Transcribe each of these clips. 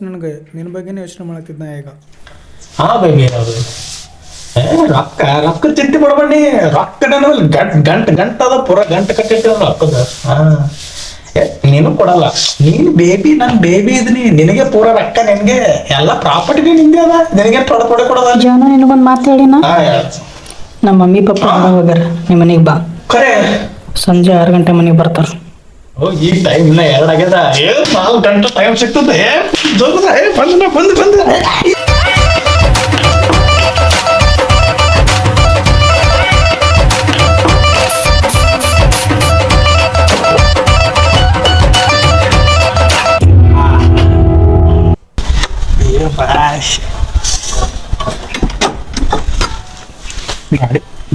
ನನಗೆ ನಿನ್ನ ಬಗ್ಗೆನೇ ಯೋಚನೆ ಮಾಡತ್ತಿದ್ದ ಈಗ. ಹಾಂ ಬೇಬಿ ಅದು ರೊಕ್ಕ ರೊಕ್ಕ ಚಿಂತೆ ಮಾಡ್ಬಣ್ಣಿ. ರೊಕ್ಕ ಗಂಟದ ಪೂರ ಗಂಟೆ ಕಟ್ಟಿರ್ತೀವ ರೊಕ್ಕದ. ಹಾಂ ನೀನು ಕೊಡಲ್ಲ. ನೀನು ಬೇಬಿ, ನಾನು ಬೇಬಿ ಇದೀನಿ. ನಿನಗೆ ಪೂರ ರೊಕ್ಕ, ನಿನಗೆ ಎಲ್ಲ ಪ್ರಾಪರ್ಟಿ ನಿಂದೆ ಅದ. ನಿನಗೆ ಕೊಡೋದ ಜೀವನ ನಿನಗೊಂದು ಮಾತು ಹೇಳಿನ. ನಮ್ಮ ಮಮ್ಮಿ ಪಪ್ಪ ಹೋಗ್ಯಾರ ನಿಮ್ಮ ಮನೆಗೆ ಬಾ. ಖರೆ ಸಂಜೆ 6 ಗಂಟೆ ಮನೆಗೆ ಬರ್ತಾರ. ಓ ಈ ಟೈಮ್ ಇನ್ನ 2 ಆಗ್ಯದ. 4 ಗಂಟೆ ಟೈಮ್ ಸಿಗ್ತದೆ. ಬಂದ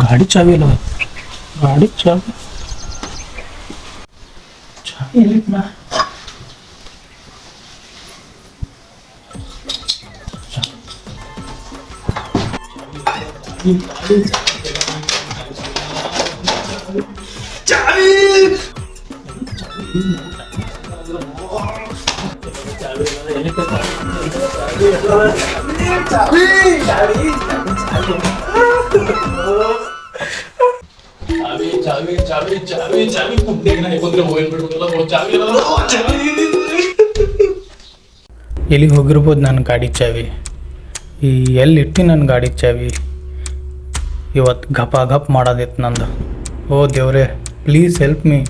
ಗಾಡಿ ಚಾವಿ ಅಲ್ಲ. ಗಾಡಿ ಚಾವಿ ಎಲ್ಲಿದ್ನ? ಎಲ್ಲಿಗೆ ಹೋಗಿರ್ಬೋದು ನನ್ನ ಗಾಡಿ ಚಾವಿ? ಈ ಎಲ್ಲಿಟ್ಟು ನನ್ನ ಗಾಡಿ ಚಾವಿ? ಇವತ್ತು ಗಪ್ ಮಾಡೋದಿತ್ತು ನಂದು. ಓ ದೇವ್ರೆ, ಪ್ಲೀಸ್ ಹೆಲ್ಪ್ ಮೀ.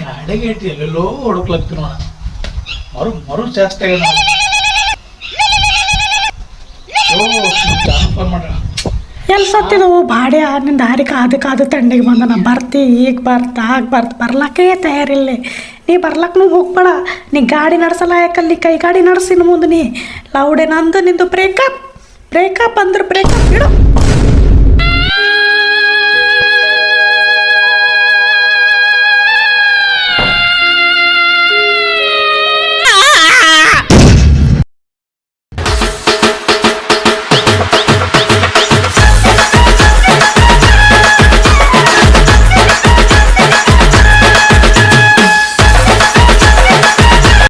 ಗಾಡಿಗೆ ಇಟ್ಟು ಎಲ್ಲೆಲ್ಲೋ ಹುಡುಕ್ಲಾಗ್ತೀವಿ ನೋಡ. ಮರು ಜಾಸ್ತಿ ಆಗ್ಯದ. ಎಲ್ಲಿ ಸತ್ತಿದವು ಬಾಡೆ ನಿಂದ ದಾರಿ ಕಾದು ತಂಡಿಗೆ ಬಂದ. ಬರ್ತಿ ಈಗ ಬರ್ಲಕ್ಕೇ ತಯಾರಿಲ್ಲ. ನೀ ಬರ್ಲಕ್ಕೂ ಹೋಗ್ಬೇಡ. ನೀ ಗಾಡಿ ನಡೆಸಲ್ಲ. ಯಾಕಲ್ಲಿ ಕೈ ಗಾಡಿ ನಡೆಸಿನ ಮುಂದೆ ನೀ ಲೌಡೆ ನಂದು ನಿಂದು ಬ್ರೇಕಪ್ ಅಂದ್ರೆ ಬ್ರೇಕಪ್ ಇಡು.